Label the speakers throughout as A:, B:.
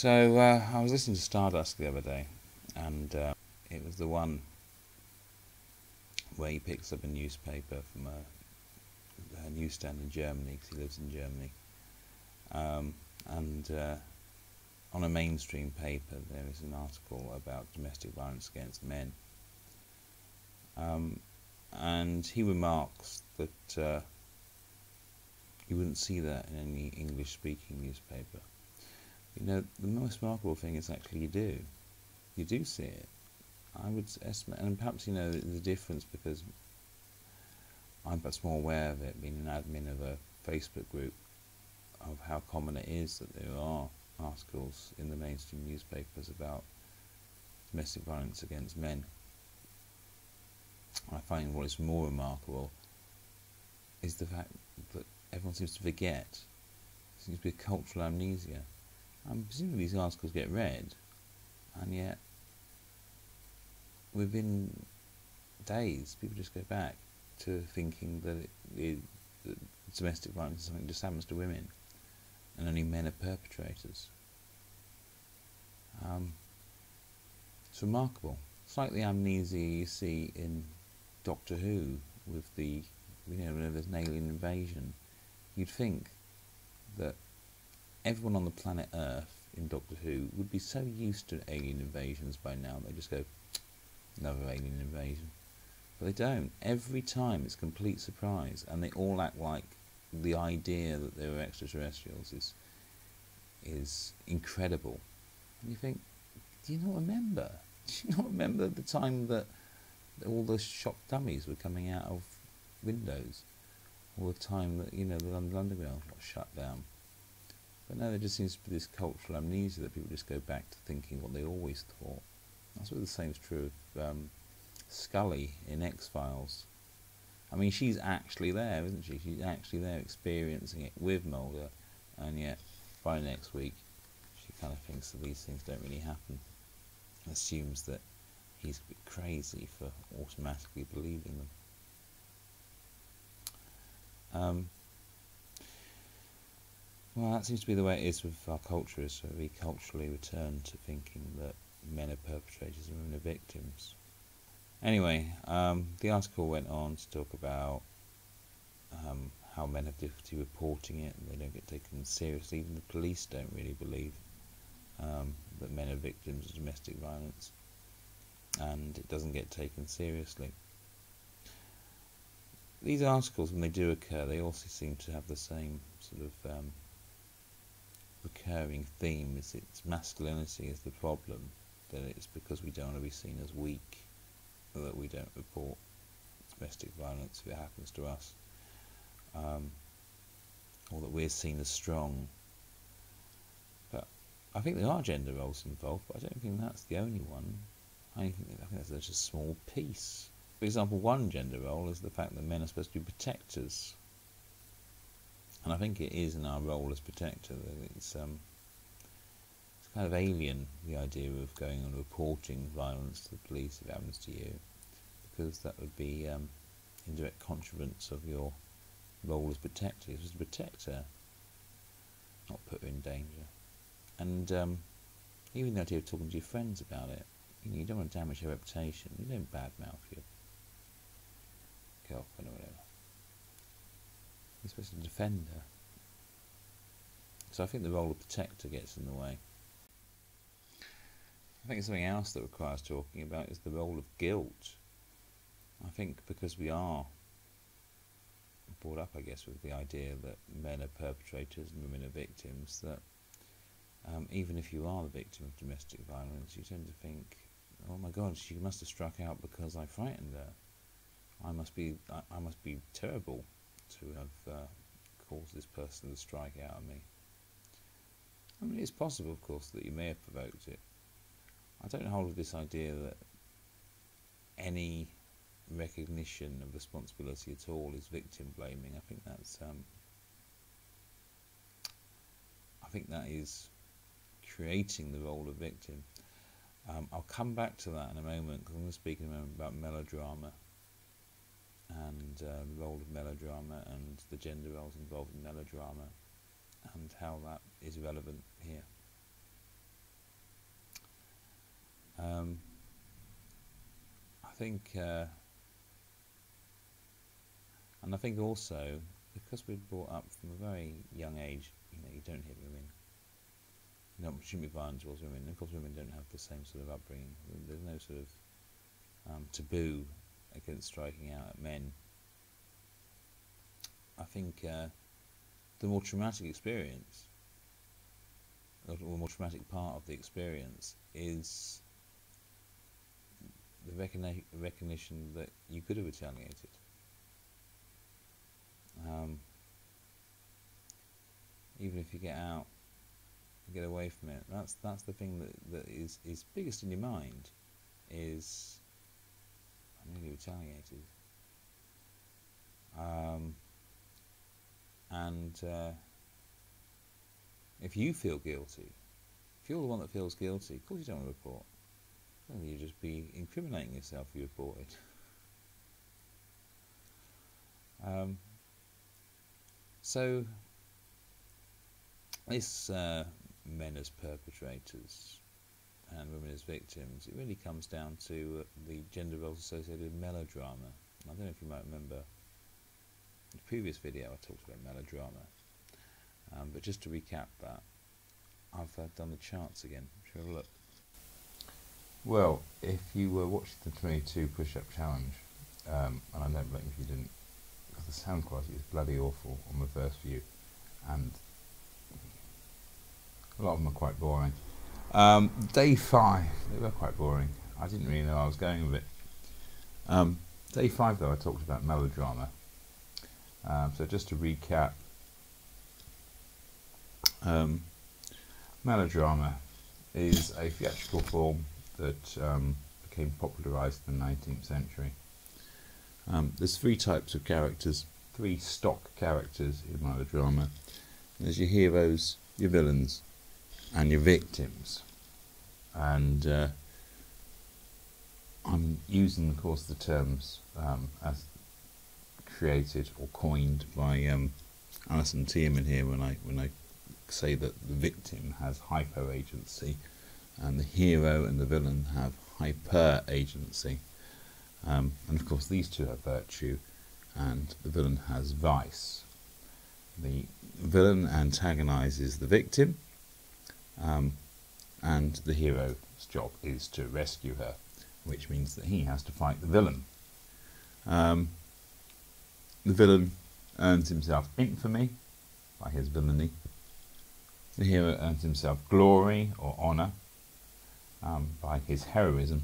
A: So I was listening to Stardusk the other day, and it was the one where he picks up a newspaper from a newsstand in Germany, because he lives in Germany, and on a mainstream paper there is an article about domestic violence against men, and he remarks that you wouldn't see that in any English-speaking newspaper. You know, the most remarkable thing is actually you do see it. I would estimate, and perhaps you know the difference because I'm perhaps more aware of it, being an admin of a Facebook group, of how common it is that there are articles in the mainstream newspapers about domestic violence against men. I find what is more remarkable is the fact that everyone seems to forget. There seems to be a cultural amnesia. Presumably these articles get read, and yet within days people just go back to thinking that that domestic violence is something that just happens to women and only men are perpetrators. It's remarkable. It's like the amnesia you see in Doctor Who with the, whenever there's an alien invasion. You'd think that everyone on the planet Earth in Doctor Who would be so used to alien invasions by now, they just go, another alien invasion. But they don't. Every time it's complete surprise, and they all act like the idea that they were extraterrestrials is incredible. And you think, do you not remember? Do you not remember the time that all the shock dummies were coming out of windows? Or the time that, you know, the London Underground got shut down? But no, there just seems to be this cultural amnesia that people just go back to thinking what they always thought. That's what the same is true of Scully in X-Files. I mean, she's actually there, isn't she? She's actually there experiencing it with Mulder, and yet by next week she kind of thinks that these things don't really happen. Assumes that he's a bit crazy for automatically believing them. Well, that seems to be the way it is with our culture, is that we culturally return to thinking that men are perpetrators and women are victims. Anyway, the article went on to talk about how men have difficulty reporting it, and they don't get taken seriously. Even the police don't really believe that men are victims of domestic violence, and it doesn't get taken seriously. These articles, when they do occur, they also seem to have the same sort of recurring theme. Is it's masculinity is the problem, that it's because we don't want to be seen as weak that we don't report domestic violence if it happens to us, or that we're seen as strong. But I think there are gender roles involved, but I don't think that's the only one. I think that's just a small piece. For example, one gender role is the fact that men are supposed to be protectors. And I think it is in our role as protector that it's kind of alien, the idea of going and reporting violence to the police if it happens to you, because that would be in direct contravenance of your role as protector. You're supposed to protect her, not put her in danger. And even the idea of talking to your friends about it, you don't want to damage her reputation. You don't badmouth your girlfriend or whatever. You're supposed to defend her. So I think the role of protector gets in the way. I think something else that requires talking about is the role of guilt. I think because we are brought up, I guess, with the idea that men are perpetrators and women are victims, that even if you are the victim of domestic violence, you tend to think, oh my God, she must have struck out because I frightened her. I must be terrible to have caused this person to strike out at me. I mean, it's possible, of course, that you may have provoked it. I don't hold with this idea that any recognition of responsibility at all is victim blaming. I think that is creating the role of victim. I'll come back to that in a moment, because I'm going to speak in a moment about melodrama and the role of melodrama and the gender roles involved in melodrama and how that is relevant here. think, and I think also because we're brought up from a very young age, you don't hit women. You shouldn't be violent towards women. And of course, women don't have the same sort of upbringing. There's no sort of taboo against striking out at men. I think the more traumatic experience, or the more traumatic part of the experience, is the recognition that you could have retaliated. Even if you get out, you get away from it. That's the thing that is biggest in your mind. Is I nearly retaliated. If you feel guilty, if you're the one that feels guilty, of course you don't want to report. Well, you just be incriminating yourself if you reported. So this men as perpetrators and women as victims, it really comes down to the gender roles associated with melodrama. I don't know if you might remember in the previous video I talked about melodrama, but just to recap that, I've done the charts again. Shall we have a look? Well, if you were watching the 22 push-up challenge, and I don't blame if you didn't, because the sound quality is bloody awful on the first view, and a lot of them are quite boring. Day 5, they were quite boring. I didn't really know I was going with it. Day 5 though, I talked about melodrama. So just to recap, melodrama is a theatrical form that became popularised in the 19th century. There's 3 types of characters, 3 stock characters in melodrama. There's your heroes, your villains, and your victims. And I'm using, of course, the terms as created or coined by Alison Tierman here when I say that the victim has hyper-agency and the hero and the villain have hyper-agency. And of course these two have virtue and the villain has vice. The villain antagonises the victim, and the hero's job is to rescue her, which means that he has to fight the villain. The villain earns himself infamy by his villainy. The hero earns himself glory or honour by his heroism,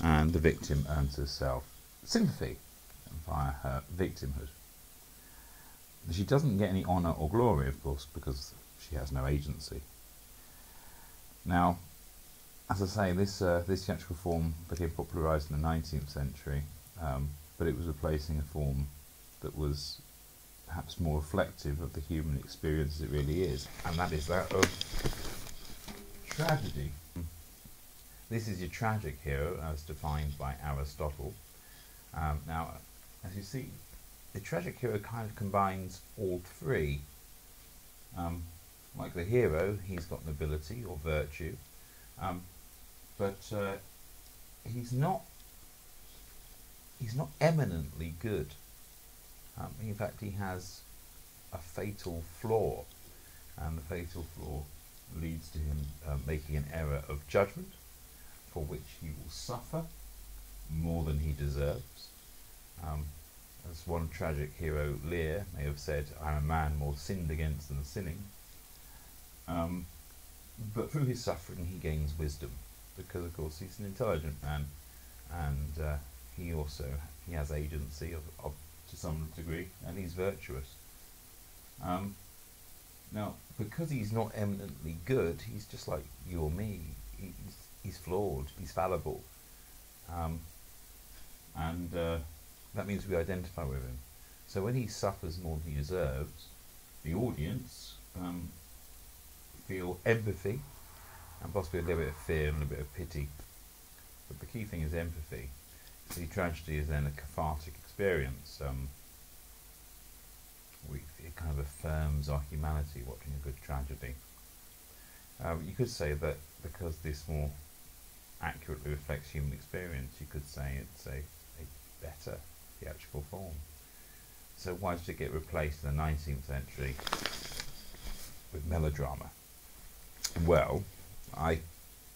A: and the victim earns herself sympathy via her victimhood. She doesn't get any honour or glory, of course, because she has no agency. Now, as I say, this theatrical form became popularised in the 19th century, but it was replacing a form that was perhaps more reflective of the human experience as it really is, and that is that of tragedy. This is your tragic hero, as defined by Aristotle. Now, as you see, the tragic hero kind of combines all 3. Like the hero, he's got nobility or virtue, but he's not eminently good. In fact, he has a fatal flaw, and the fatal flaw leads to him making an error of judgment, for which he will suffer more than he deserves. As one tragic hero, Lear, may have said, "I'm a man more sinned against than sinning." But through his suffering he gains wisdom, because of course he's an intelligent man, and he has agency of to some degree, and he's virtuous. Now, because he's not eminently good, he's just like you or me. He's flawed, he's fallible, and that means we identify with him. So when he suffers more than he deserves, the audience feel empathy and possibly a little bit of fear and a bit of pity. But the key thing is empathy. See, tragedy is then a cathartic experience. It kind of affirms our humanity watching a good tragedy. You could say that because this more accurately reflects human experience. You could say it's a better theatrical form. So why did it get replaced in the 19th century with melodrama? Well, I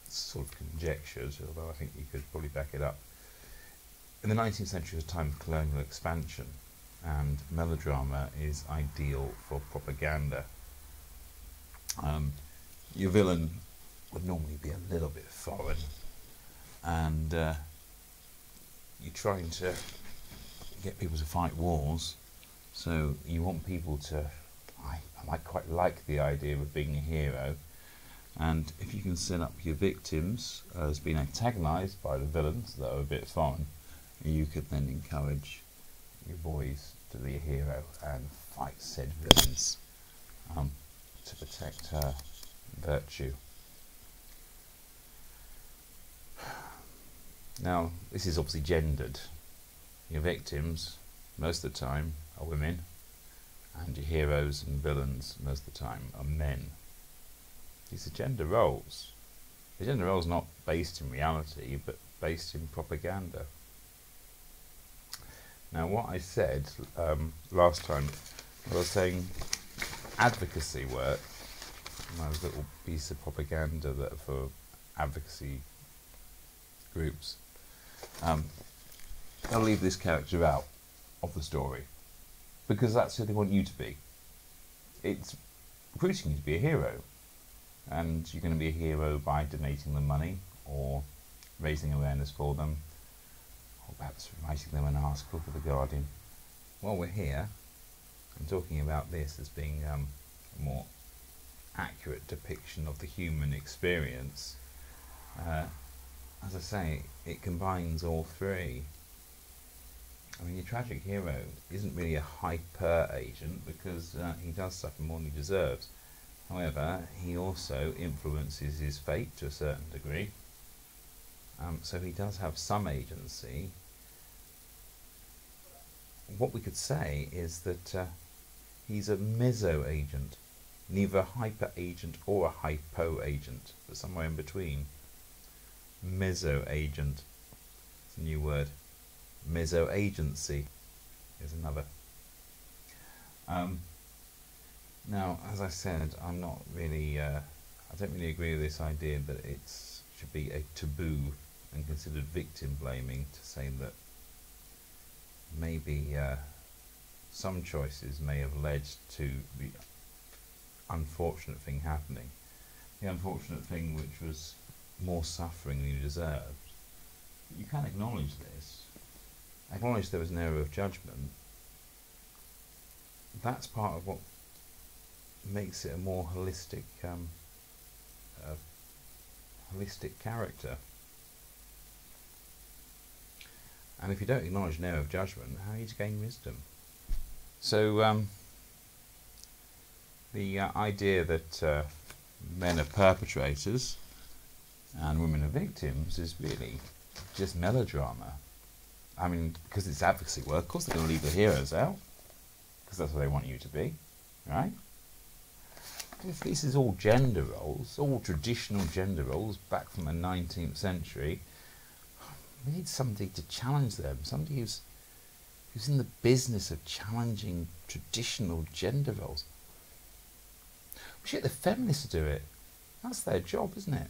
A: sort of conjectured, although I think you could probably back it up. In the 19th century was a time of colonial expansion, and melodrama is ideal for propaganda. Your villain would normally be a little bit foreign, and you're trying to get people to fight wars, so you want people to... I quite like the idea of being a hero, and if you can set up your victims as being antagonised by the villains that are a bit foreign, you could then encourage your boys to be a hero and fight said villains to protect her virtue. Now, this is obviously gendered. Your victims, most of the time, are women, and your heroes and villains, most of the time, are men. These are gender roles. The gender roles not based in reality, but based in propaganda. Now, what I said last time, I was saying advocacy work, my little piece of propaganda that for advocacy groups, I'll leave this character out of the story because that's who they want you to be. It's recruiting you to be a hero, and you're going to be a hero by donating them money or raising awareness for them, or perhaps writing them an article for The Guardian. While we're here, I'm talking about this as being a more accurate depiction of the human experience. As I say, it combines all three. I mean, your tragic hero isn't really a hyper agent because he does suffer more than he deserves. However, he also influences his fate to a certain degree. So he does have some agency. What we could say is that he's a meso-agent, neither a hyper-agent or a hypo-agent, but somewhere in between. Meso-agent, it's a new word. Meso-agency is another. Now, as I said, I'm not really, I don't really agree with this idea that it should be a taboo and considered victim blaming to say that maybe some choices may have led to the unfortunate thing happening. The unfortunate thing which was more suffering than you deserved. You can acknowledge this. Acknowledge there was an error of judgment. That's part of what makes it a more holistic character. And if you don't acknowledge an error of judgment, how are you to gain wisdom? So the idea that men are perpetrators and women are victims is really just melodrama. I mean, because it's advocacy work, of course they're going to leave the heroes out, because that's what they want you to be, right? If this is all gender roles, all traditional gender roles back from the 19th century, we need somebody to challenge them, somebody who's in the business of challenging traditional gender roles. We should get the feminists to do it. That's their job, isn't it?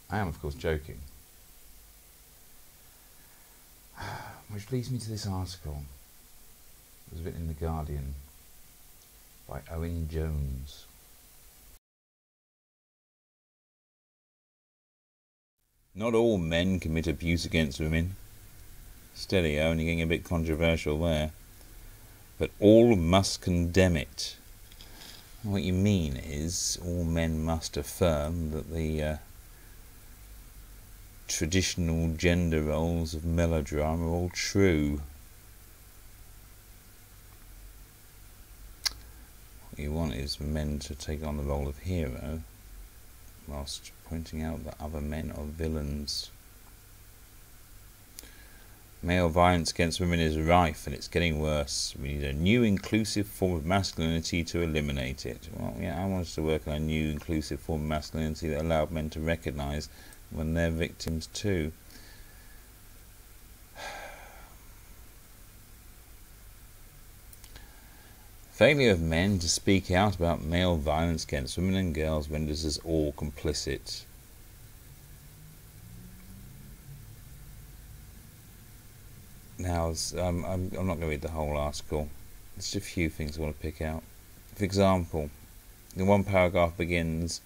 A: I am, of course, joking. Which leads me to this article. It was written in The Guardian by Owen Jones. Not all men commit abuse against women. Steady, only getting a bit controversial there. But all must condemn it. What you mean is all men must affirm that the traditional gender roles of melodrama are all true. What you want is men to take on the role of hero, whilst pointing out that other men are villains. Male violence against women is rife and it's getting worse. We need a new inclusive form of masculinity to eliminate it. Well, yeah, I want us to work on a new inclusive form of masculinity that allowed men to recognise when they're victims too. Failure of men to speak out about male violence against women and girls renders us all complicit. Now, I'm not going to read the whole article. There's just a few things I want to pick out. For example, the one paragraph begins,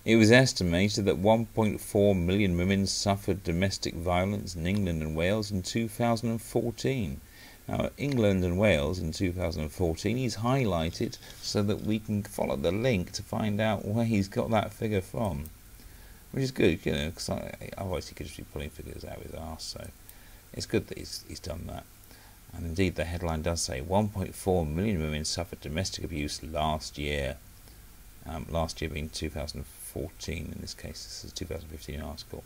A: "It was estimated that 1.4 million women suffered domestic violence in England and Wales in 2014. Now, England and Wales in 2014, he's highlighted so that we can follow the link to find out where he's got that figure from. Which is good, you know, because otherwise he could just be pulling figures out of his arse, so it's good that he's done that. And indeed, the headline does say 1.4 million women suffered domestic abuse last year. Last year being 2014, in this case, this is a 2015 article.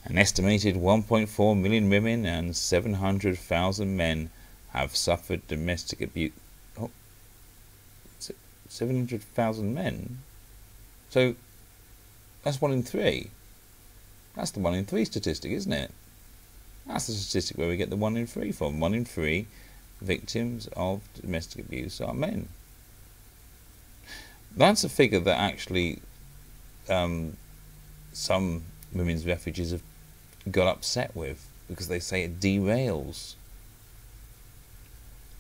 A: An estimated 1.4 million women and 700,000 men have suffered domestic abuse. Oh, 700,000 men? So, that's 1 in 3. That's the 1 in 3 statistic, isn't it? That's the statistic where we get the 1 in 3 from. 1 in 3 victims of domestic abuse are men. That's a figure that actually some women's refuges have got upset with, because they say it derails.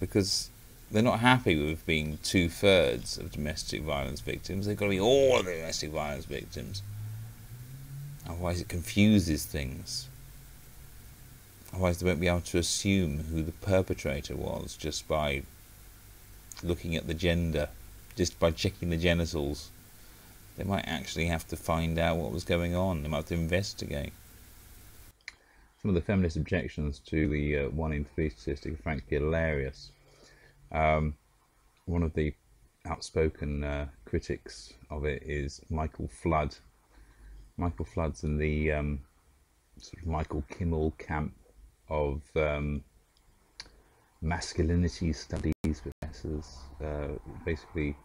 A: Because they're not happy with being 2/3 of domestic violence victims. They've got to be all of the domestic violence victims. Otherwise it confuses things. Otherwise they won't be able to assume who the perpetrator was just by looking at the gender, just by checking the genitals. They might actually have to find out what was going on. They might have to investigate. Some of the feminist objections to the 1 in 3 statistic are frankly hilarious. One of the outspoken critics of it is Michael Flood. Michael Flood's in the sort of Michael Kimmel camp of masculinity studies professors, basically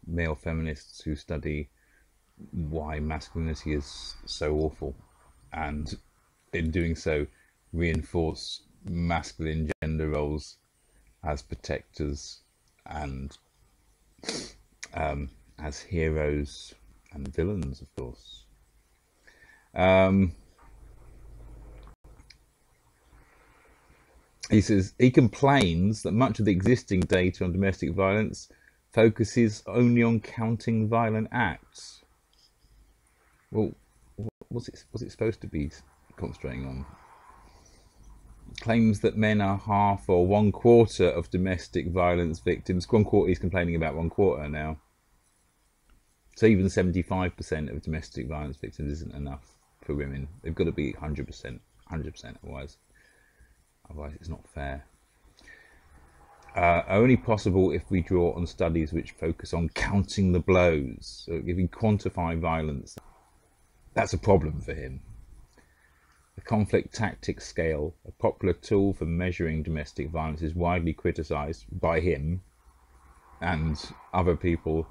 A: male feminists who study why masculinity is so awful, and in doing so reinforce masculine gender roles as protectors and as heroes and villains, of course. He says he complains that much of the existing data on domestic violence focuses only on counting violent acts. Well, what's it supposed to be concentrating on? Claims that men are half or 1/4 of domestic violence victims. 1/4, he's complaining about 1/4 now. So even 75% of domestic violence victims isn't enough for women. They've got to be 100%, otherwise it's not fair. Only possible if we draw on studies which focus on counting the blows. So if we quantify violence, that's a problem for him. The conflict tactics scale, a popular tool for measuring domestic violence, is widely criticised by him and other people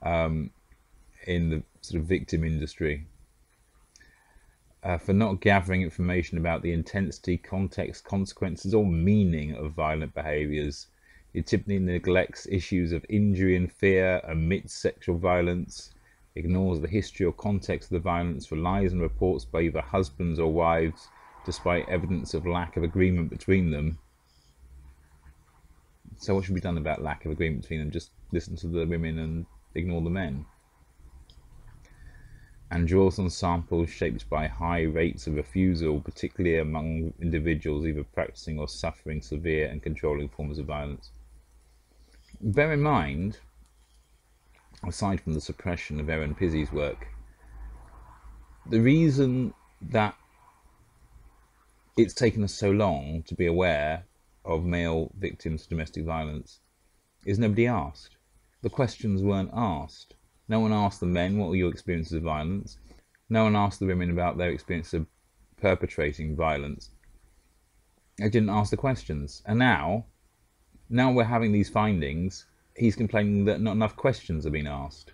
A: in the sort of victim industry for not gathering information about the intensity, context, consequences or meaning of violent behaviours. It typically neglects issues of injury and fear amidst sexual violence, ignores the history or context of the violence, relies on reports by either husbands or wives despite evidence of lack of agreement between them. So what should be done about lack of agreement between them? Just listen to the women and ignore the men. And draws on samples shaped by high rates of refusal, particularly among individuals either practicing or suffering severe and controlling forms of violence. Bear in mind, aside from the suppression of Aaron Pizzi's work, the reason that it's taken us so long to be aware of male victims of domestic violence is nobody asked. The questions weren't asked. No one asked the men, what were your experiences of violence? No one asked the women about their experience of perpetrating violence. They didn't ask the questions. And now we're having these findings. He's complaining that not enough questions have been asked.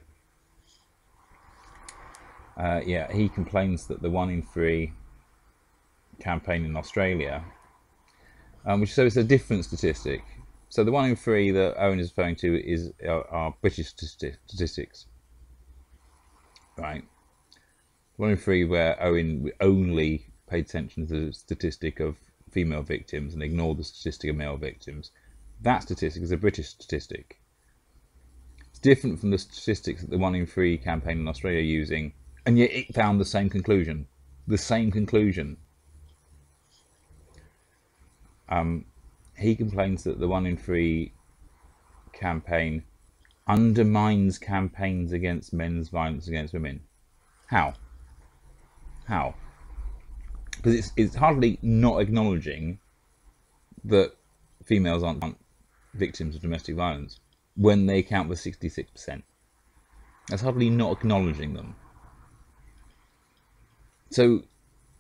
A: Yeah, he complains that the 1 in 3 campaign in Australia, so it's a different statistic. So the 1 in 3 that Owen is referring to are British statistics, right? 1 in 3 where Owen only paid attention to the statistic of female victims and ignored the statistic of male victims. That statistic is a British statistic. It's different from the statistics that the 1 in 3 campaign in Australia are using, and yet it found the same conclusion. The same conclusion. He complains that the 1 in 3 campaign undermines campaigns against men's violence against women. How? How? Because it's hardly not acknowledging that females aren't victims of domestic violence when they account for 66%. That's hardly not acknowledging them. So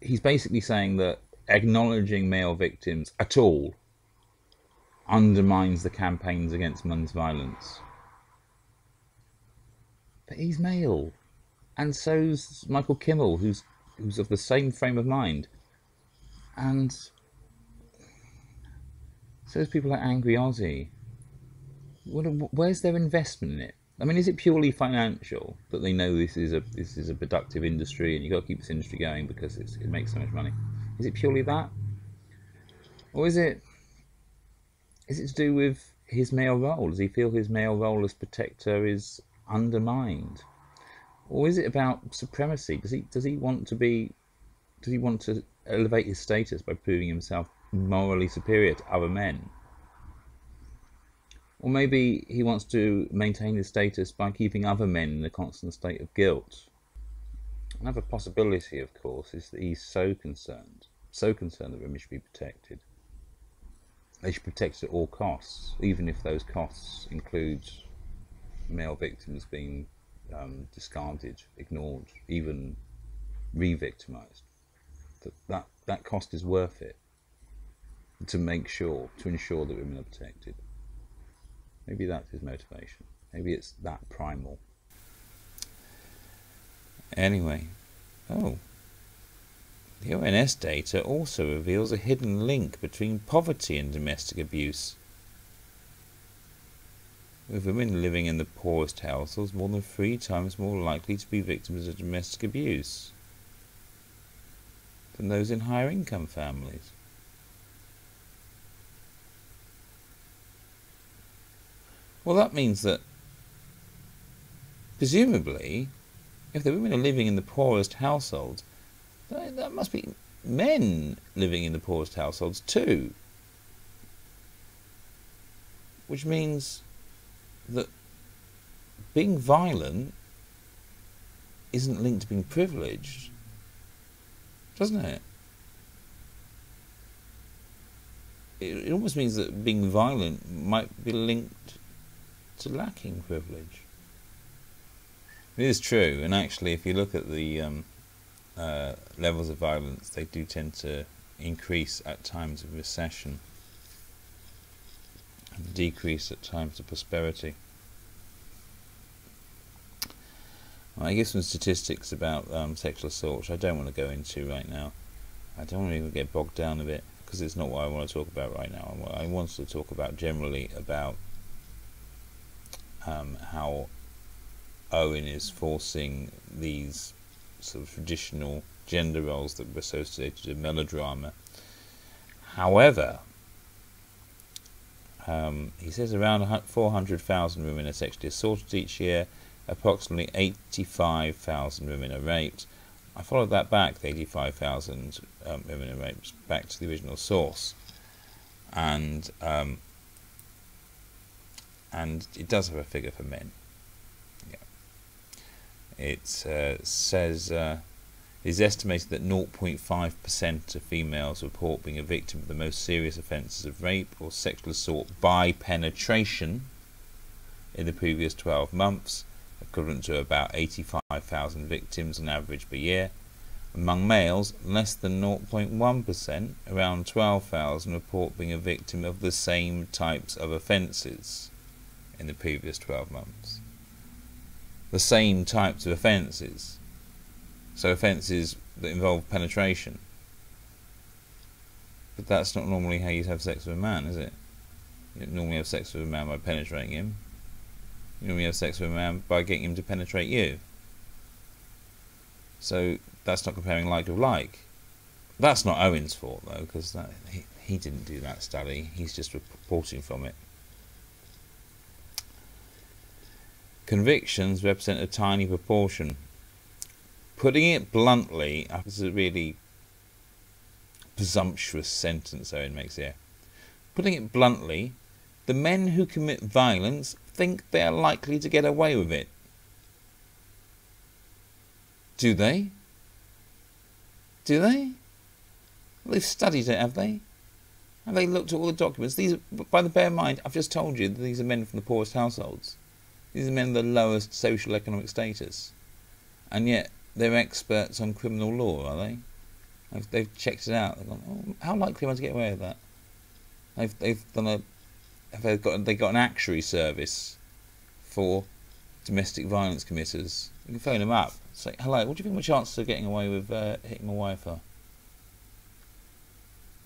A: he's basically saying that acknowledging male victims at all undermines the campaigns against men's violence. But he's male, and so's Michael Kimmel, who's of the same frame of mind, and so's people like Angry Aussie. Where's their investment in it? I mean, is it purely financial, that they know this is a productive industry and you've got to keep this industry going because it makes so much money? Is it purely that, or is it to do with his male role? Does he feel his male role as protector is undermined, or is it about supremacy? Does he want to elevate his status by proving himself morally superior to other men? Or maybe he wants to maintain his status by keeping other men in a constant state of guilt. Another possibility, of course, is that he's so concerned that women should be protected. They should be protected at all costs, even if those costs include male victims being discarded, ignored, even re-victimised. That cost is worth it to ensure that women are protected. Maybe that's his motivation. Maybe it's that primal. Anyway, the ONS data also reveals a hidden link between poverty and domestic abuse, with women living in the poorest households more than 3 times more likely to be victims of domestic abuse than those in higher income families. Well, that means that, presumably, if the women are living in the poorest households, that must be men living in the poorest households too. Which means that being violent isn't linked to being privileged, doesn't it? It almost means that being violent might be linked to lacking privilege. It is true, and actually if you look at the levels of violence, they do tend to increase at times of recession and decrease at times of prosperity. I give some statistics about sexual assault, which I don't want to go into right now. I don't want to even get bogged down a bit, because it's not what I want to talk about right now. I want to talk about generally about how Owen is forcing these sort of traditional gender roles that were associated with melodrama. However, he says around 400,000 women are sexually assaulted each year, approximately 85,000 women are raped. I followed that back, the 85,000 women are raped, back to the original source, and it does have a figure for men. Yeah. It says it is estimated that 0.5% of females report being a victim of the most serious offences of rape or sexual assault by penetration in the previous 12 months, equivalent to about 85,000 victims on average per year. Among males, less than 0.1%, around 12,000, report being a victim of the same types of offences in the previous 12 months. The same types of offences. So offences that involve penetration. But that's not normally how you'd have sex with a man, is it? You don't normally have sex with a man by penetrating him. You normally have sex with a man by getting him to penetrate you. So that's not comparing like with like. That's not Owen's fault, though, because he didn't do that study. He's just reporting from it. Convictions represent a tiny proportion. Putting it bluntly, this is a really presumptuous sentence Owen makes here. Putting it bluntly, the men who commit violence think they are likely to get away with it. Do they? Do they? Well, they've studied it, have they? Have they looked at all the documents? These, by the bear in mind, I've just told you that these are men from the poorest households. These are men of the lowest social economic status. And yet, they're experts on criminal law, are they? They've checked it out. They've gone, oh, how likely am I to get away with that? They've done a... They've got an actuary service for domestic violence committers. You can phone them up. Say, hello, what do you think my chances of getting away with hitting my wife are?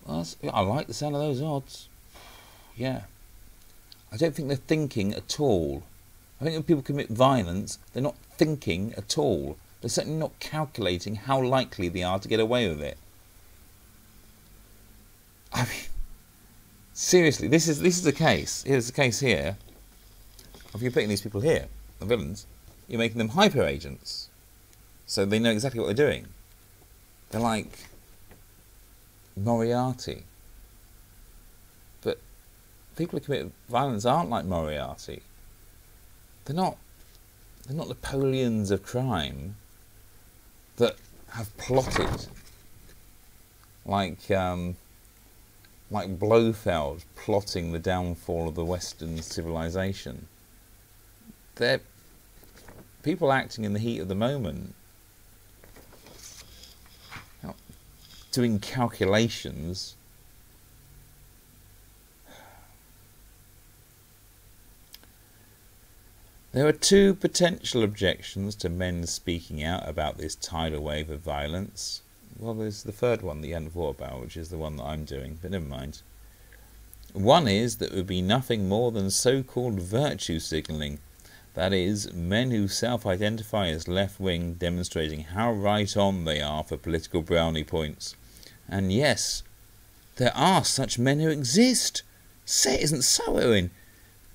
A: Well, I like the sound of those odds. Yeah. I don't think they're thinking at all. I think when people commit violence, they're not thinking at all. They're certainly not calculating how likely they are to get away with it. I mean, seriously, this is the case. Here's the case here. If you're putting these people here, the villains, you're making them hyper agents. So they know exactly what they're doing. They're like Moriarty. But people who commit violence aren't like Moriarty. They're not Napoleons of crime that have plotted like Blofeld plotting the downfall of the Western civilization. They're people acting in the heat of the moment, doing calculations. There are two potential objections to men speaking out about this tidal wave of violence. Well, there's the third one that you hadn't thought about, which is the one that I'm doing, but never mind. One is that it would be nothing more than so-called virtue signalling. That is, men who self-identify as left-wing demonstrating how right on they are for political brownie points. And yes, there are such men who exist. Say it isn't so, Owen.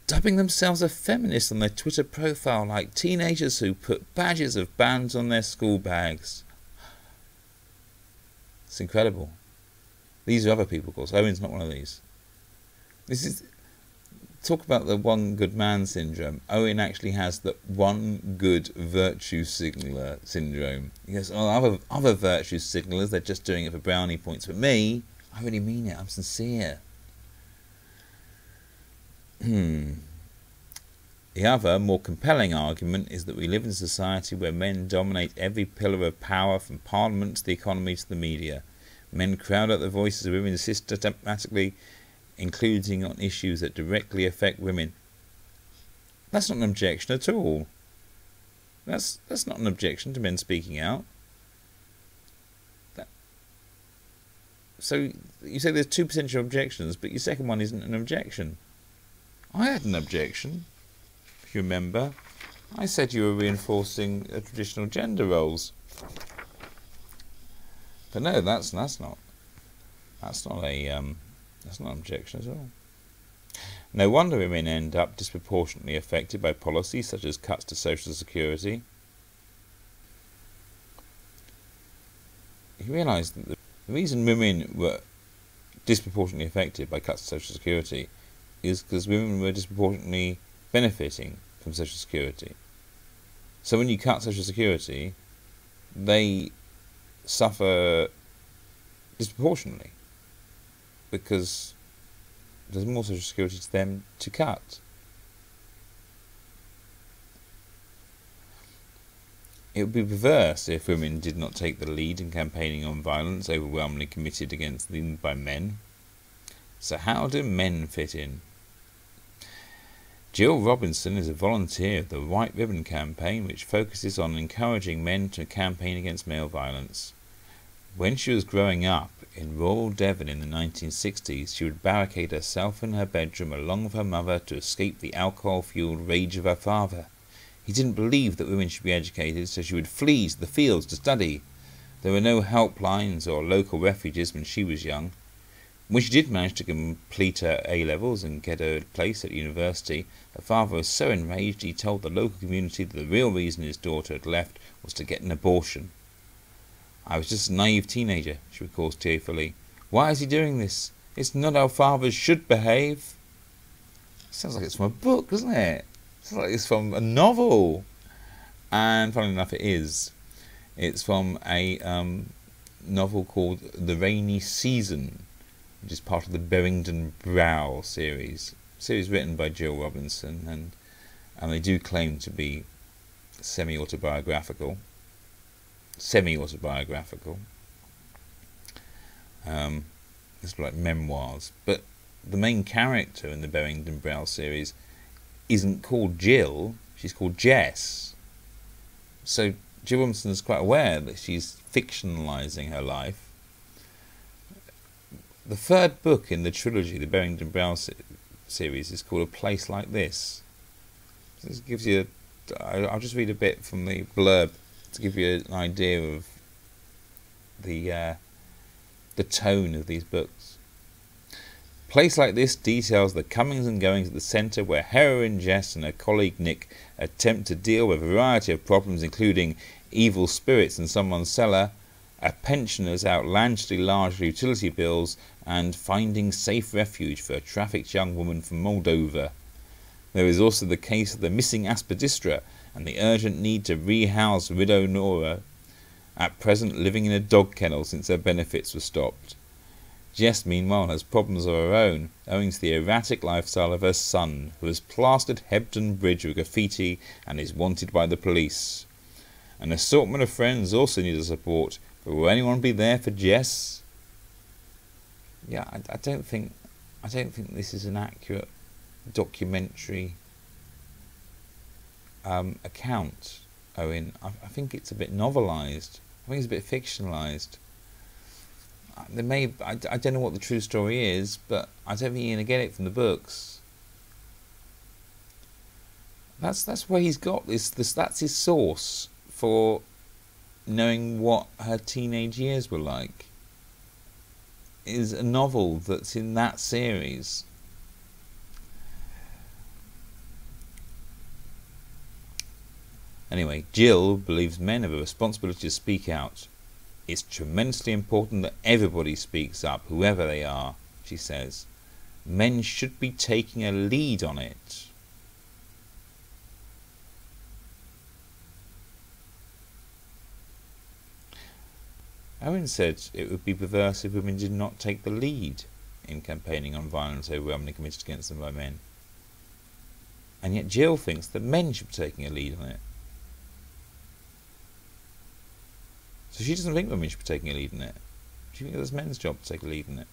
A: Dubbing themselves a feminist on their Twitter profile like teenagers who put badges of bands on their school bags. It's incredible. These are other people, of course. Owen's not one of these. This is... Talk about the one good man syndrome. Owen actually has the one good virtue signaller syndrome. He goes, oh, other virtue signallers, they're just doing it for brownie points. But me, I really mean it. I'm sincere. The other, more compelling argument is that we live in a society where men dominate every pillar of power, from parliament to the economy to the media. Men crowd out the voices of women systematically, including on issues that directly affect women. That's not an objection at all. That's not an objection to men speaking out. So you say there's two potential objections, but your second one isn't an objection. I had an objection, if you remember. I said you were reinforcing traditional gender roles. But no, that's not an objection at all. No wonder women end up disproportionately affected by policies such as cuts to social security. You realise that the reason women were disproportionately affected by cuts to social security is because women were disproportionately benefiting from social security. So when you cut social security, they suffer disproportionately because there's more social security to them to cut. It would be perverse if women did not take the lead in campaigning on violence overwhelmingly committed against them by men. So how do men fit in? Jill Robinson is a volunteer of the White Ribbon Campaign, which focuses on encouraging men to campaign against male violence. When she was growing up in rural Devon in the 1960s, she would barricade herself in her bedroom along with her mother to escape the alcohol-fueled rage of her father. He didn't believe that women should be educated, so she would flee to the fields to study. There were no helplines or local refuges when she was young. When she did manage to complete her A-levels and get a place at university, her father was so enraged he told the local community that the real reason his daughter had left was to get an abortion. "I was just a naive teenager," she recalls tearfully. "Why is he doing this? It's not how fathers should behave." Sounds like it's from a book, doesn't it? Sounds like it's from a novel. And funnily enough, it is. It's from a novel called The Rainy Season, which is part of the Berrington Brow series. Series written by Jill Robinson, and they do claim to be semi-autobiographical. It's like memoirs. But the main character in the Berrington Brow series isn't called Jill, she's called Jess. So Jill Robinson is quite aware that she's fictionalising her life. The third book in the trilogy, the Berrington Brow series, is called A Place Like This. So this gives you I'll just read a bit from the blurb to give you an idea of the tone of these books. Place Like This details the comings and goings at the centre, where heroine Jess and her colleague Nick attempt to deal with a variety of problems, including evil spirits in someone's cellar, a pensioner's outlandishly large utility bills, and finding safe refuge for a trafficked young woman from Moldova. There is also the case of the missing aspidistra and the urgent need to rehouse widow Nora, at present living in a dog kennel since her benefits were stopped. Jess, meanwhile, has problems of her own, owing to the erratic lifestyle of her son, who has plastered Hebden Bridge with graffiti and is wanted by the police. An assortment of friends also need her support, but will anyone be there for Jess? Yeah, I don't think this is an accurate documentary account, Owen. I think it's a bit novelised. I think it's a bit fictionalised. I don't know what the true story is, but I don't think you're going to get it from the books. That's where he's got this. That's his source for knowing what her teenage years were like. Is a novel that's in that series. Anyway, Jill believes men have a responsibility to speak out. It's tremendously important that everybody speaks up, whoever they are, she says. Men should be taking a lead on it. Owen said it would be perverse if women did not take the lead in campaigning on violence overwhelmingly committed against them by men. And yet Jill thinks that men should be taking a lead on it. So she doesn't think women should be taking a lead in it. She thinks it's men's job to take a lead in it.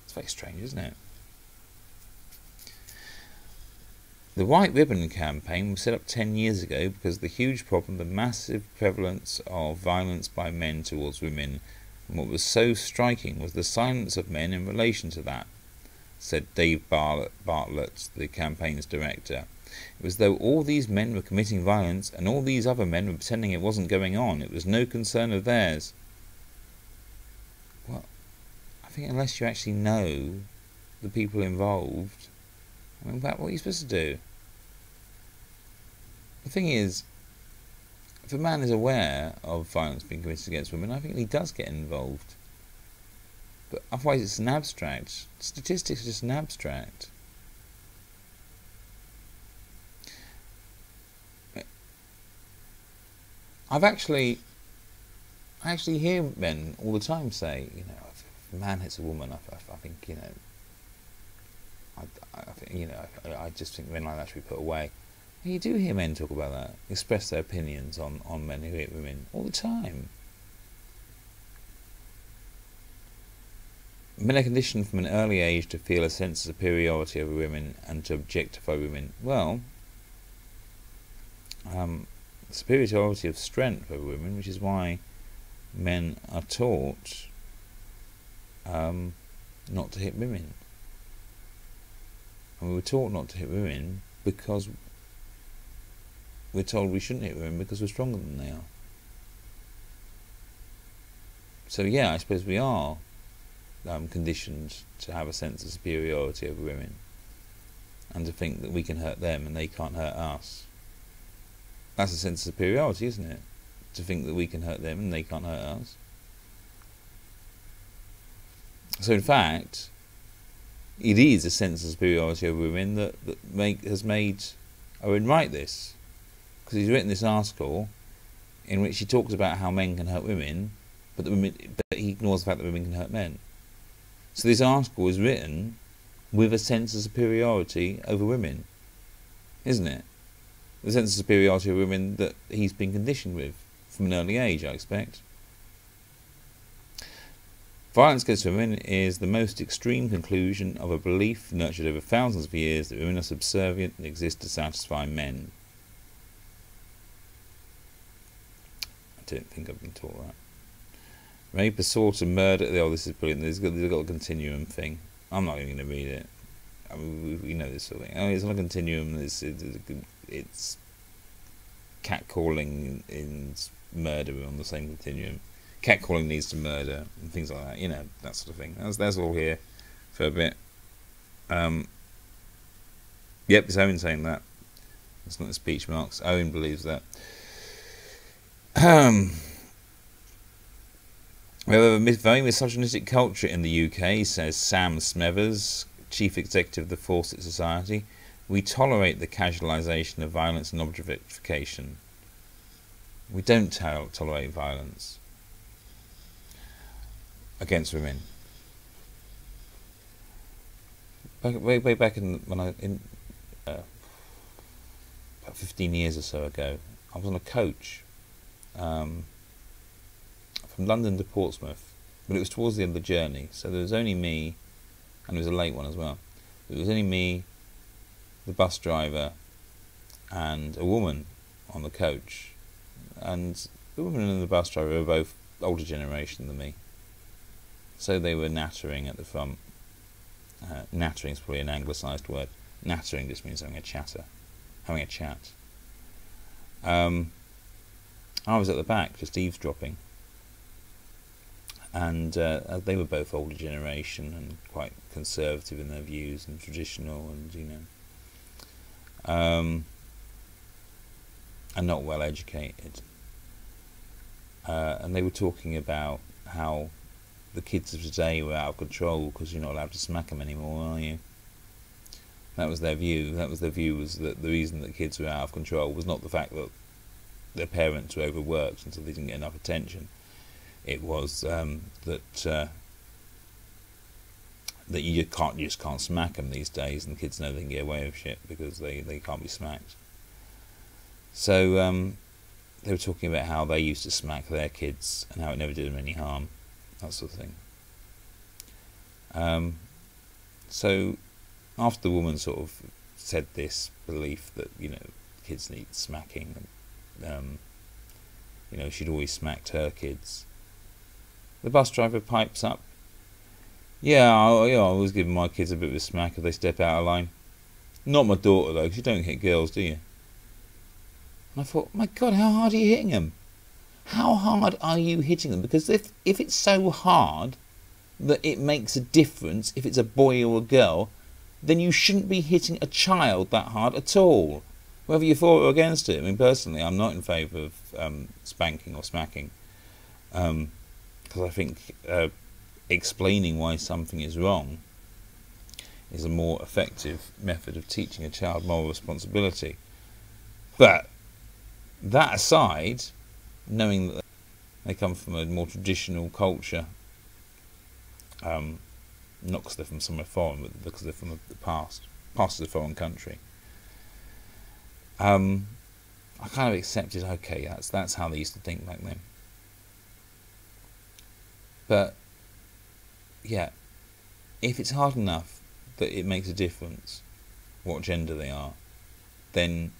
A: It's very strange, isn't it? The White Ribbon Campaign was set up 10 years ago because of the huge problem, the massive prevalence of violence by men towards women, and what was so striking was the silence of men in relation to that, said Dave Bartlett, the campaign's director. It was as though all these men were committing violence and all these other men were pretending it wasn't going on. It was no concern of theirs. Well, I think unless you actually know the people involved, I mean, what are you supposed to do? The thing is, if a man is aware of violence being committed against women, I think he does get involved. But otherwise it's an abstract. Statistics are just an abstract. I actually hear men all the time say, you know, if a man hits a woman, I think, you know, I just think men like that should be put away. You do hear men talk about that, express their opinions on men who hit women all the time. Men are conditioned from an early age to feel a sense of superiority over women and to objectify women. Well, superiority of strength over women, which is why men are taught not to hit women. And we were taught not to hit women because we're told we shouldn't hit women because we're stronger than they are. So yeah, I suppose we are conditioned to have a sense of superiority over women and to think that we can hurt them and they can't hurt us. That's a sense of superiority, isn't it? To think that we can hurt them and they can't hurt us. So in fact, it is a sense of superiority over women that has made Owen write this. Because he's written this article in which he talks about how men can hurt women, but he ignores the fact that women can hurt men. So this article is written with a sense of superiority over women, isn't it? The sense of superiority over women that he's been conditioned with from an early age, I expect. Violence against women is the most extreme conclusion of a belief nurtured over thousands of years that women are subservient and exist to satisfy men. I don't think I've been taught that. Rape, assault and murder. Oh, this is brilliant. They've got a continuum thing. I'm not even going to read it. I mean, we know this sort of thing. Oh, it's on a continuum. It's catcalling and murder on the same continuum. Catcalling leads to murder and things like that. You know, that sort of thing. That's all here for a bit. Yep, it's Owen saying that. It's not the speech marks. Owen believes that. We have a very misogynistic culture in the UK, says Sam Smethers, Chief Executive of the Fawcett Society. We tolerate the casualisation of violence and objectification. We don't tolerate violence against women. Way back about 15 years or so ago, I was on a coach from London to Portsmouth, but it was towards the end of the journey, so there was only me, and it was a late one as well. There was only me, the bus driver, and a woman on the coach, and the woman and the bus driver were both older generation than me, so they were nattering at the front. Nattering is probably an anglicised word. Nattering just means having a chat. I was at the back, just eavesdropping. And they were both older generation and quite conservative in their views and traditional, and and not well educated. And they were talking about how the kids of today were out of control because you're not allowed to smack them anymore, are you? That was their view. That was their view, was that the reason that kids were out of control was not the fact that their parents were overworked and so they didn't get enough attention. It was that you just can't smack them these days, and the kids know they can get away with shit because they can't be smacked. So they were talking about how they used to smack their kids and how it never did them any harm, that sort of thing. So after the woman sort of said this belief that kids need smacking, she'd always smacked her kids. The bus driver pipes up. I always give my kids a bit of a smack if they step out of line. Not my daughter though, because you don't hit girls, do you? And I thought, my God, how hard are you hitting them? How hard are you hitting them? Because if it's so hard that it makes a difference if it's a boy or a girl, then you shouldn't be hitting a child that hard at all, whether you're for or against it. I mean, personally, I'm not in favour of spanking or smacking. Because I think explaining why something is wrong is a more effective method of teaching a child moral responsibility. But that aside, knowing that they come from a more traditional culture, not because they're from somewhere foreign, but because they're from the past of a foreign country, I kind of accepted, okay, that's how they used to think back then. But yeah, if it's hard enough that it makes a difference what gender they are, then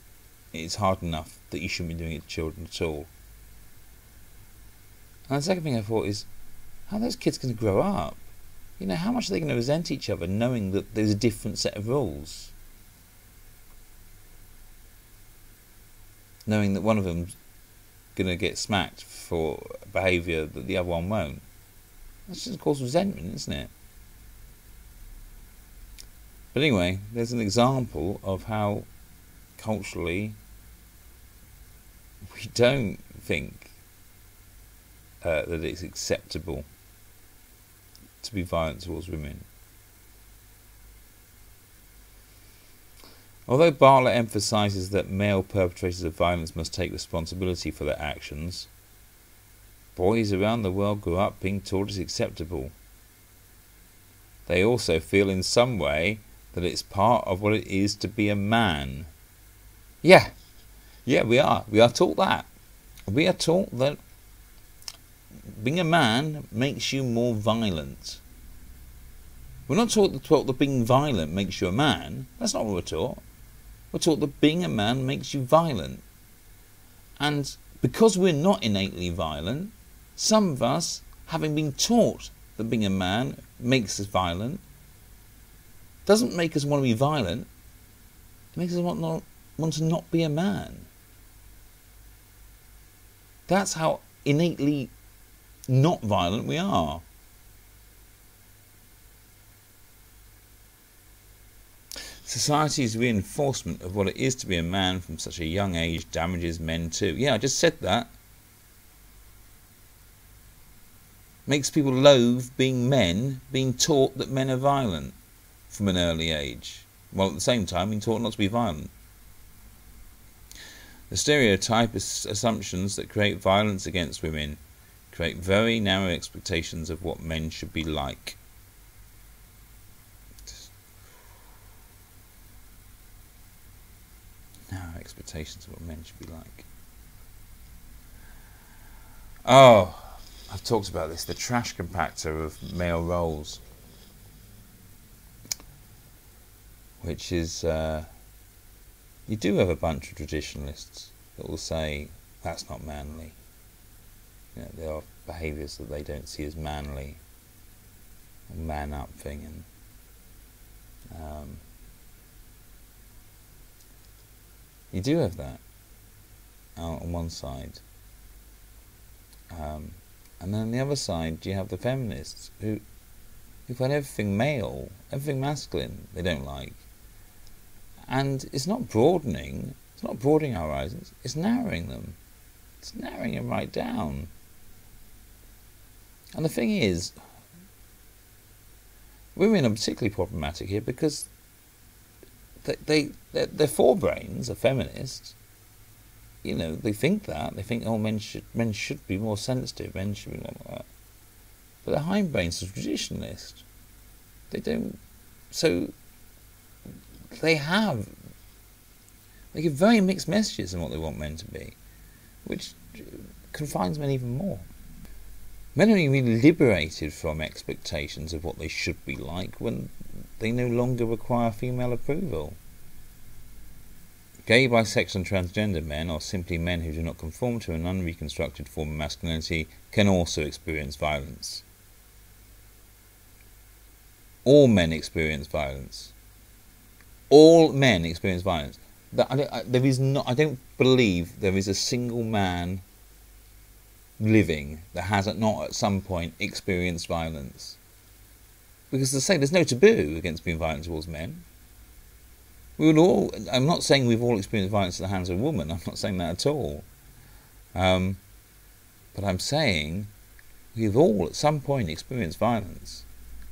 A: it's hard enough that you shouldn't be doing it to children at all. And the second thing I thought is, how are those kids going to grow up? You know, how much are they going to resent each other knowing that there's a different set of rules? Knowing that one of them's going to get smacked for behaviour that the other one won't. That's just cause resentment, isn't it? But anyway, there's an example of how culturally we don't think that it's acceptable to be violent towards women. Although Bartlett emphasises that male perpetrators of violence must take responsibility for their actions, boys around the world grew up being taught it's acceptable. They also feel in some way that it's part of what it is to be a man. Yeah, we are. We are taught that. We are taught that being a man makes you more violent. We're not taught that being violent makes you a man. That's not what we're taught. We're taught that being a man makes you violent. And because we're not innately violent, some of us, having been taught that being a man makes us violent, doesn't make us want to be violent. It makes us want to not be a man. That's how innately not violent we are. Society's reinforcement of what it is to be a man from such a young age damages men too. Yeah, I just said that. Makes people loathe being men, being taught that men are violent from an early age, while at the same time being taught not to be violent. The stereotype assumptions that create violence against women create very narrow expectations of what men should be like. Narrow expectations of what men should be like. Oh, I've talked about this, the trash compactor of male roles, which is, you do have a bunch of traditionalists that will say that's not manly. You know, there are behaviours that they don't see as manly, a man up thing, and you do have that on one side. And then on the other side you have the feminists who find everything male, everything masculine they don't like. And it's not broadening our horizons, it's narrowing them. It's narrowing them right down. And the thing is, women are particularly problematic here because their forebrains are feminists. You know, they think that. They think, oh, men should be more sensitive, men should be more like that. But their hindbrains are traditionalist. They don't. So they give very mixed messages on what they want men to be, which confines men even more. Men are really liberated from expectations of what they should be like when they no longer require female approval. Gay, bisexual and transgender men, or simply men who do not conform to an unreconstructed form of masculinity, can also experience violence. All men experience violence. All men experience violence. I don't believe there is a single man living that has not at some point experienced violence. Because as I say, there's no taboo against being violent towards men. I'm not saying we've all experienced violence at the hands of a woman. I'm not saying that at all. But I'm saying we've all at some point experienced violence.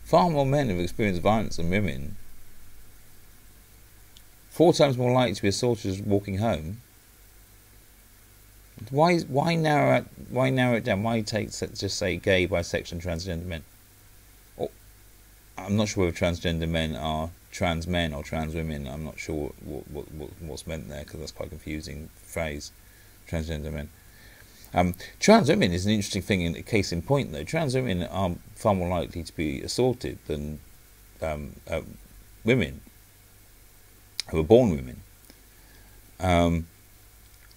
A: Far more men have experienced violence than women. 4 times more likely to be assaulted as walking home. Why narrow it down? Why just say gay, bisexual and transgender men? I'm not sure whether transgender men are trans men or trans women. I'm not sure what's meant there, because that's quite a confusing phrase, transgender men. Trans women is an interesting thing. In case in point, though, trans women are far more likely to be assaulted than women who are born women. And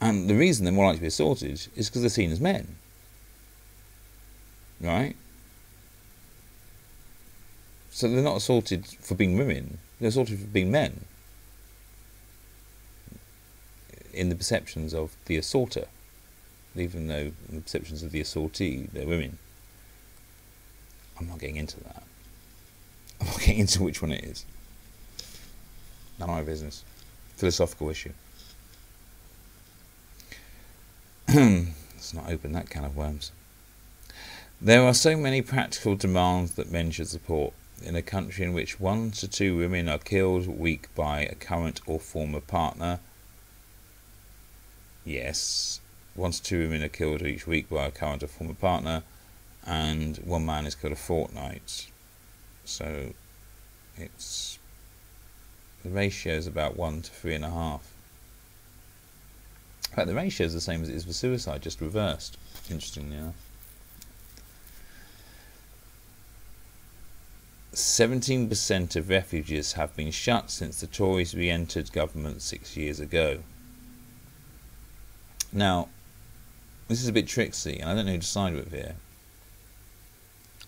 A: the reason they're more likely to be assaulted is because they're seen as men, right? So they're not assaulted for being women, they're assaulted for being men, in the perceptions of the assaulter, even though in the perceptions of the assaultee, they're women. I'm not getting into that. I'm not getting into which one it is. None of my business. Philosophical issue. Let's not open that can of worms. There are so many practical demands that men should support. In a country in which 1 to 2 women are killed week by a current or former partner. Yes, 1 to 2 women are killed each week by a current or former partner, and 1 man is killed a fortnight. So it's, the ratio is about 1 to 3.5. In fact, the ratio is the same as it is for suicide, just reversed. Interestingly enough. 17% of refuges have been shut since the Tories re-entered government 6 years ago. Now, this is a bit tricksy, and I don't know who to side with here.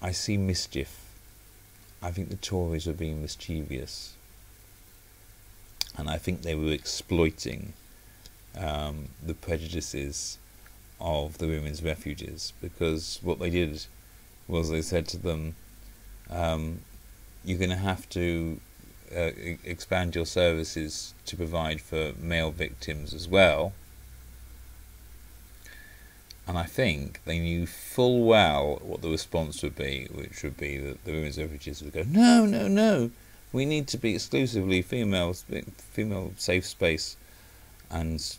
A: I see mischief. I think the Tories were being mischievous, and I think they were exploiting the prejudices of the women's refuges, because what they did was they said to them, you're going to have to expand your services to provide for male victims as well. And I think they knew full well what the response would be, which would be that the women's refuges would go, no, no, no, we need to be exclusively female safe space, and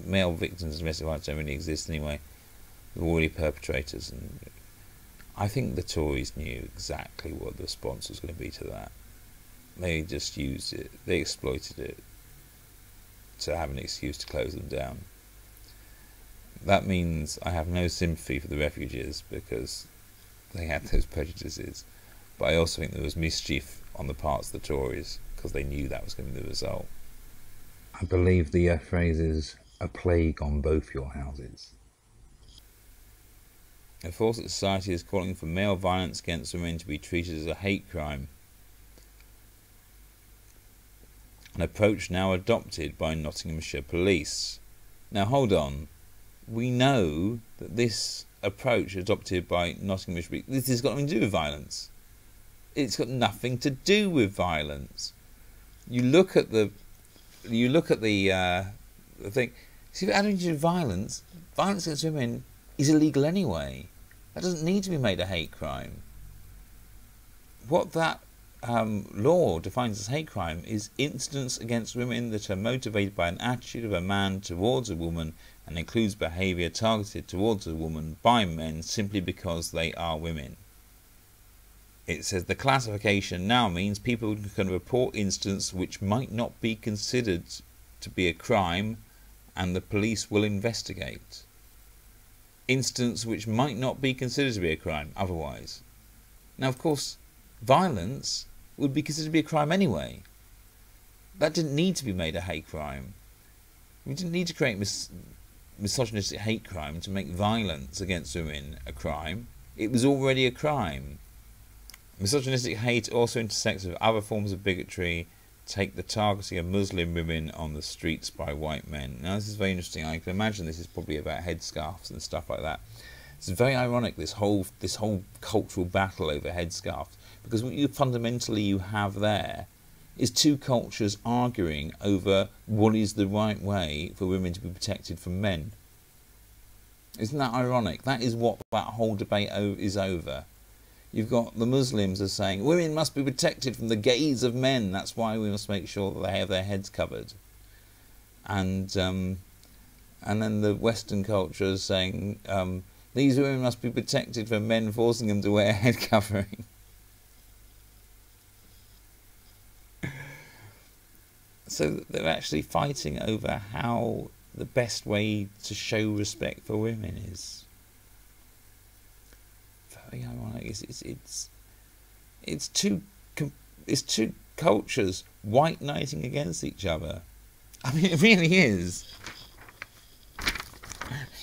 A: male victims of domestic violence don't really exist anyway. They're already perpetrators. And I think the Tories knew exactly what the response was going to be to that. They just used it, they exploited it to have an excuse to close them down. That means I have no sympathy for the refugees because they had those prejudices, but I also think there was mischief on the parts of the Tories because they knew that was going to be the result. I believe the phrase is a plague on both your houses. A force that society is calling for male violence against women to be treated as a hate crime. An approach now adopted by Nottinghamshire police. Now hold on. We know that this approach adopted by Nottinghamshire police, this has got nothing to do with violence. It's got nothing to do with violence. You look at the thing. See, if it had anything to do with violence, violence against women is illegal anyway. That doesn't need to be made a hate crime. What that law defines as hate crime is incidents against women that are motivated by an attitude of a man towards a woman and includes behaviour targeted towards a woman by men simply because they are women. It says the classification now means people can report incidents which might not be considered to be a crime and the police will investigate. Incidents which might not be considered to be a crime otherwise. Now, of course, violence would be considered to be a crime anyway. That didn't need to be made a hate crime. We didn't need to create misogynistic hate crime to make violence against women a crime. It was already a crime. Misogynistic hate also intersects with other forms of bigotry. Take the targeting of Muslim women on the streets by white men. Now this is very interesting. I can imagine this is probably about headscarves and stuff like that. It's very ironic, this whole cultural battle over headscarves, because what you fundamentally have there is two cultures arguing over what is the right way for women to be protected from men. Isn't that ironic? That is what that whole debate is over. You've got the Muslims are saying women must be protected from the gaze of men. That's why we must make sure that they have their heads covered. And then the Western culture is saying these women must be protected from men forcing them to wear a head covering. So they're actually fighting over how the best way to show respect for women is. Very ironic. It's two cultures white knighting against each other. I mean, it really is.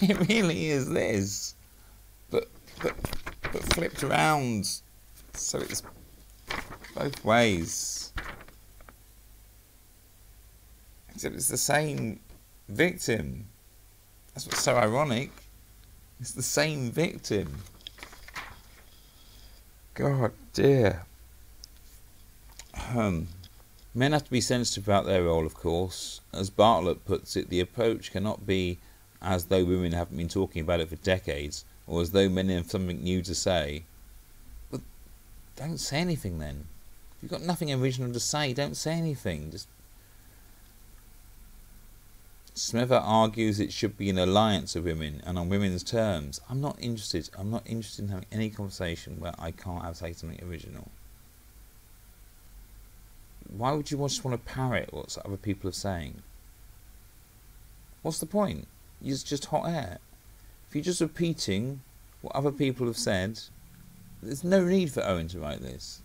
A: It really is this, but flipped around, so it's both ways. Except it's the same victim. That's what's so ironic. It's the same victim. God dear. Men have to be sensitive about their role, of course. As Bartlett puts it, the approach cannot be as though women haven't been talking about it for decades, or as though men have something new to say. But don't say anything then. If you've got nothing original to say, don't say anything. Just Smither argues it should be an alliance of women and on women's terms. I'm not interested in having any conversation where I can't say something original. Why would you just want to parrot what other people are saying? What's the point? It's just hot air. If you're just repeating what other people have said, there's no need for Owen to write this.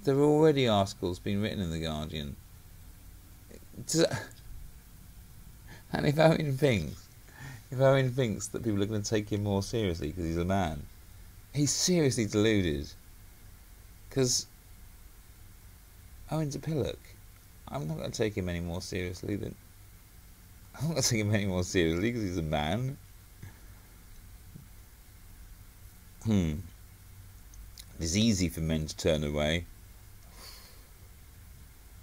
A: There are already articles being written in The Guardian. And if Owen thinks that people are going to take him more seriously because he's a man, he's seriously deluded. Because Owen's a pillock. I'm not going to take him any more seriously because he's a man. It's easy for men to turn away.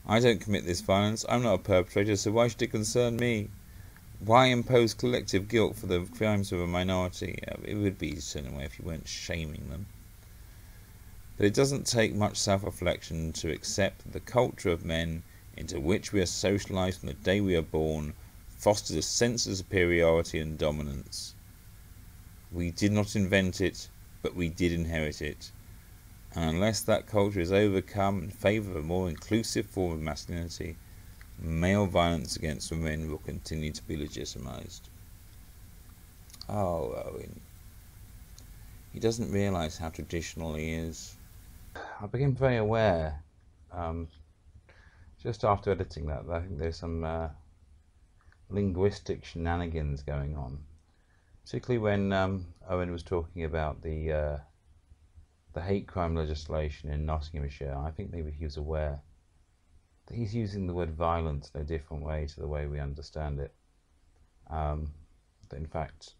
A: I don't commit this violence. I'm not a perpetrator, so why should it concern me? Why impose collective guilt for the crimes of a minority? It would be easy to turn away if you weren't shaming them. But it doesn't take much self-reflection to accept that the culture of men into which we are socialised from the day we are born fosters a sense of superiority and dominance. We did not invent it, but we did inherit it. And unless that culture is overcome in favour of a more inclusive form of masculinity, male violence against women will continue to be legitimised. Oh, Owen. He doesn't realise how traditional he is. I became very aware, just after editing that I think there's some linguistic shenanigans going on. Particularly when Owen was talking about the hate crime legislation in Nottinghamshire. I think maybe he was aware that he's using the word violence in a different way to the way we understand it. That in fact,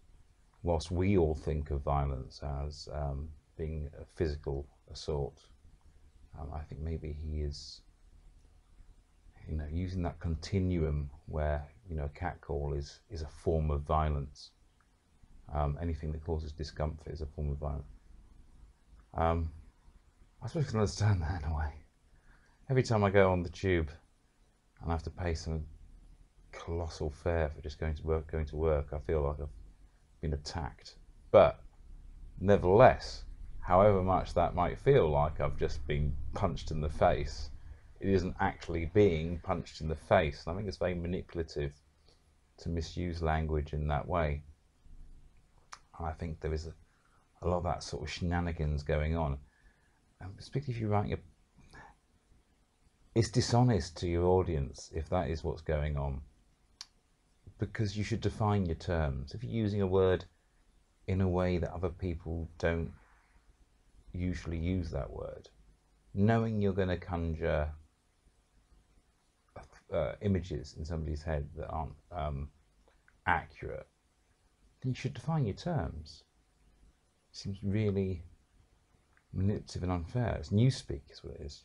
A: whilst we all think of violence as being a physical assault, I think maybe he is, using that continuum where a catcall is a form of violence. Anything that causes discomfort is a form of violence. I suppose I can understand that in a way. Every time I go on the tube and I have to pay some colossal fare for just going to work, I feel like I've been attacked. But nevertheless, however much that might feel like I've just been punched in the face, it isn't actually being punched in the face. And I think it's very manipulative to misuse language in that way. And I think there is a lot of that sort of shenanigans going on. And particularly if you're writing it's dishonest to your audience if that is what's going on, because you should define your terms. If you're using a word in a way that other people don't usually use that word, knowing you're going to conjure images in somebody's head that aren't accurate, then you should define your terms. It seems really manipulative and unfair. It's newspeak is what it is.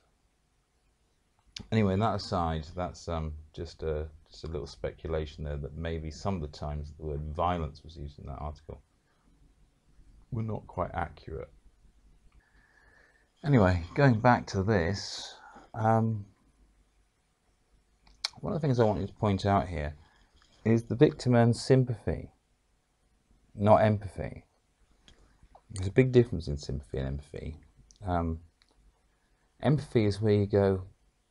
A: Anyway, that aside, that's just a little speculation there that maybe some of the times the word violence was used in that article were not quite accurate. Anyway, going back to this, one of the things I wanted to point out here is the victim earns sympathy, not empathy. There's a big difference in sympathy and empathy. Empathy is where you go,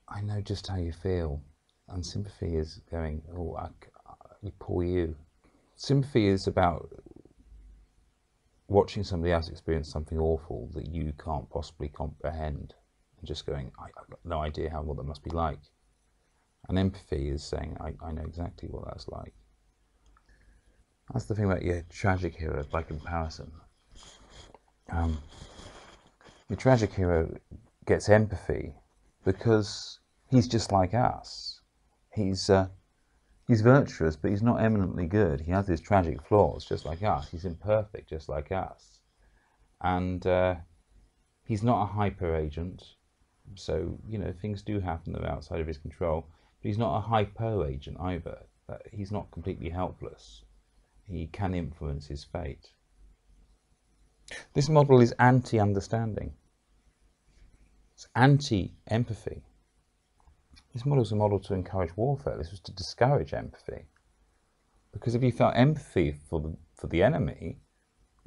A: I know just how you feel. And sympathy is going, oh, poor you. Sympathy is about watching somebody else experience something awful that you can't possibly comprehend, and just going, I've got no idea what that must be like. And empathy is saying, I know exactly what that's like. That's the thing about your tragic hero, by comparison. Your tragic hero gets empathy because he's just like us. He's virtuous, but he's not eminently good. He has his tragic flaws, just like us. He's imperfect, just like us. And he's not a hyper agent, so things do happen that are outside of his control. But he's not a hypo agent either. He's not completely helpless. He can influence his fate. This model is anti-understanding. It's anti-empathy. This model is a model to encourage warfare. This was to discourage empathy. Because if you felt empathy for the enemy,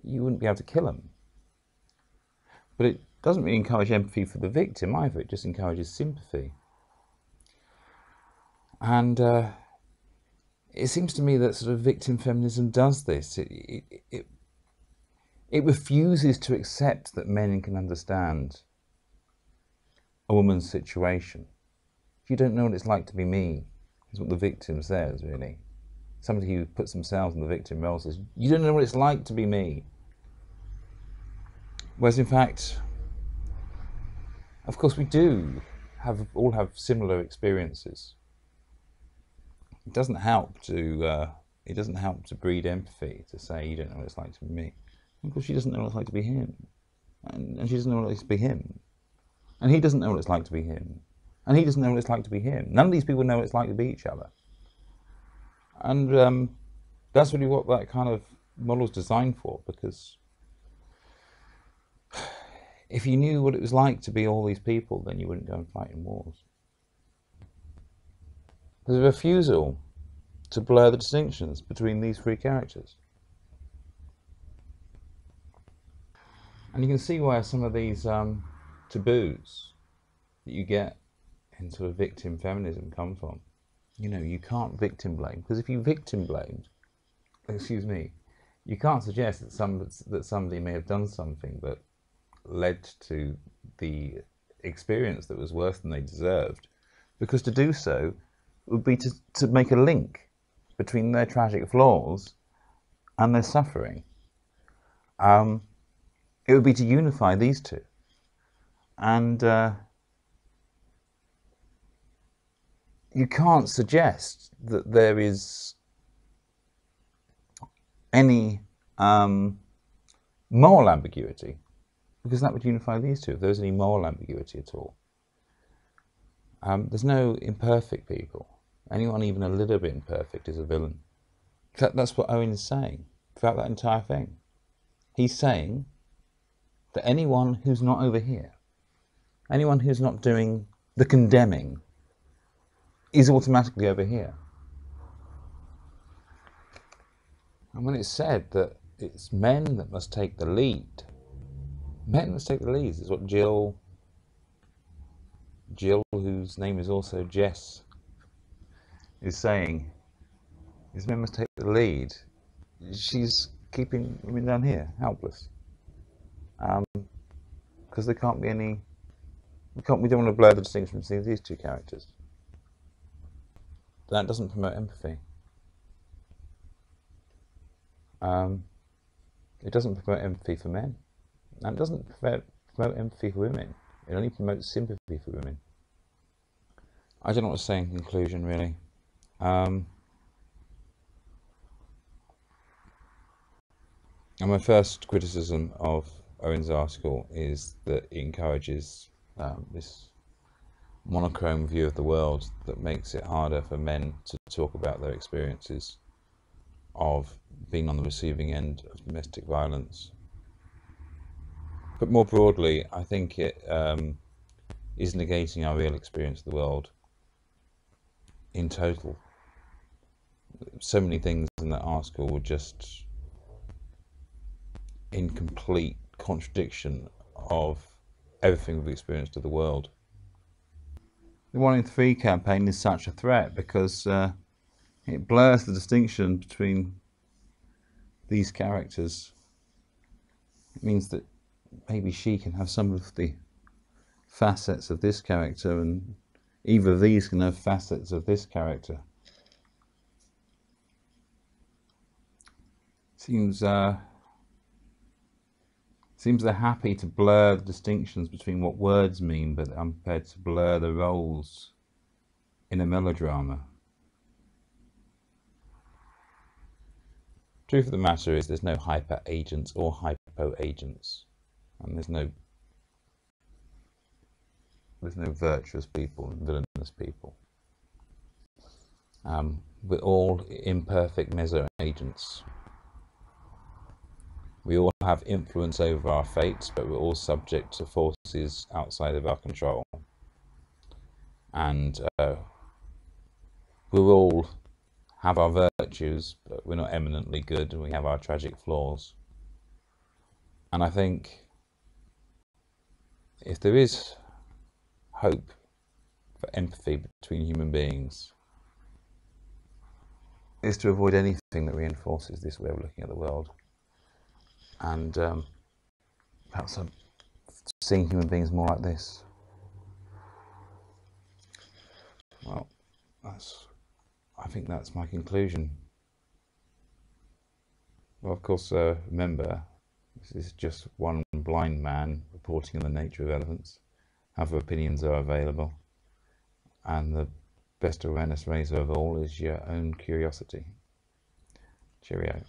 A: you wouldn't be able to kill him. But it doesn't really encourage empathy for the victim either. It just encourages sympathy. And it seems to me that sort of victim feminism does this. It refuses to accept that men can understand a woman's situation. If you don't know what it's like to be me, is what the victim says, really. Somebody who puts themselves in the victim role says, you don't know what it's like to be me. Whereas in fact, of course we do all have similar experiences. It doesn't help to breed empathy to say you don't know what it's like to be me. Of course she doesn't know what it's like to be him. And she doesn't know what it's like to be him. And he doesn't know what it's like to be him. And he doesn't know what it's like to be him. None of these people know what it's like to be each other. And that's really what that kind of model's designed for, because if you knew what it was like to be all these people, then you wouldn't go and fight in wars. There's a refusal to blur the distinctions between these three characters. And you can see where some of these taboos that you get in sort of victim feminism come from. You can't victim blame, because if you victim blamed, you can't suggest that somebody may have done something that led to the experience that was worse than they deserved, because to do so would be to make a link between their tragic flaws and their suffering. It would be to unify these two. And you can't suggest that there is any moral ambiguity, because that would unify these two, if there was any moral ambiguity at all. There's no imperfect people. Anyone even a little bit imperfect is a villain. That's what Owen is saying throughout that entire thing. He's saying that anyone who's not over here, anyone who's not doing the condemning, is automatically over here. And when it's said that it's men that must take the lead, men must take the lead, is what Jill, whose name is also Jess, is saying, is men must take the lead. She's keeping women down here, helpless. Because there can't be any, we don't want to blur the distinction between these two characters. That doesn't promote empathy. It doesn't promote empathy for men. And it doesn't promote empathy for women. It only promotes sympathy for women. I don't know what to say in conclusion, really. And my first criticism of Owen's article is that it encourages this monochrome view of the world that makes it harder for men to talk about their experiences of being on the receiving end of domestic violence. But more broadly, I think it is negating our real experience of the world in total. So many things in that article were just in complete contradiction of everything we've experienced of the world. the 1 in 3 campaign is such a threat because it blurs the distinction between these characters. It means that maybe she can have some of the facets of this character, and either of these can have facets of this character. Seems they're happy to blur the distinctions between what words mean, but I'm prepared to blur the roles in a melodrama. Truth of the matter is there's no hyper agents or hypo agents, and there's no virtuous people and villainous people. We're all imperfect meso agents. We all have influence over our fates, but we're all subject to forces outside of our control. And we all have our virtues, but we're not eminently good, and we have our tragic flaws. And I think if there is hope for empathy between human beings, is to avoid anything that reinforces this way of looking at the world. And perhaps seeing human beings more like this. Well, I think that's my conclusion. Well, of course, remember, this is just one blind man reporting on the nature of elephants. Other opinions are available, and the best awareness raiser of all is your own curiosity. Cheerio.